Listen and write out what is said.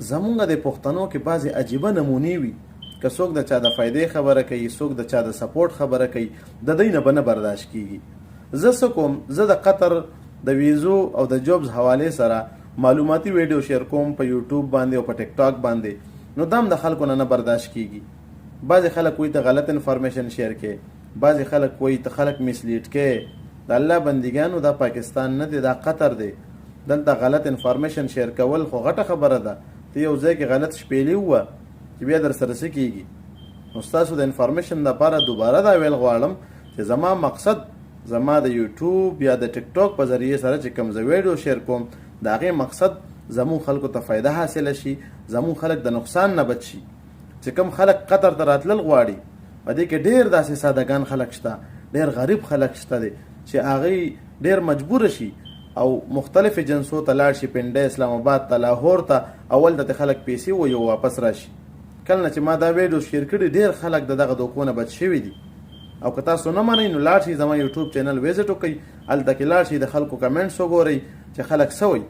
زمونږ د پښتنو کې بعضې عجیبه نمونې وي، که څوک د چا د فایدې خبره کوي، څوک د چا د سپورټ خبره کوي، د دوی نه به نه برداشت کیږي. زه څه کوم، زه د قطر د ویزو او د جوبز حوالې سره معلوماتي ویډیو شیر کوم په یوټیوب باندې او په ټیک ټاک باندې، نو دام د خلکو نه برداشت کیږي. بعضې خلک وایي ته غلط انفارمیشن شیر کې، بعضې خلک وایي ته خلک مسلیډ کې. د الله بندګانو دا پاکستان نه دی، دا قطر دی. دلته غلط انفارمیشن شیر کول خو غټه خبره ده. ته یو ځای کې غلط شپېلې ووه چې بیا در سره څه کېږي. نو ستاسو د انفارمیشن دپاره دوباره دا ویل غواړم چې زما مقصد زما د یوټیوب یا د ټیک ټاک په ذریعې سره چې کوم زه ویډیو شیر کوم، د هغې مقصد زمون خلکو ته فایده حاصله شي، زمون خلک د نقصان نه بچ شي. چې کوم خلک قطر ته راتلل غواړي، په دې کې ډېر داسې سادهګان خلک شته، ډېر غریب خلک شته دی چې هغوی ډېر مجبوره شي او مختلف جنسو ته لاړ شي، پنډه، اسلام آباد ته، لاهور ته، اول ته خلک پیسې وایي او واپس راشي. کله چې ما دا ویډیو شیر کړي، ډېر خلک د دغه دوکو نه بچ شوي دي. او که تاسو نه منئ نو لاړ شئ زما یوټیوب چینل ویزټ وکئ، هلته کې لاړ شئ د خلکو کمنټس وګورئ چې خلک څه وایي.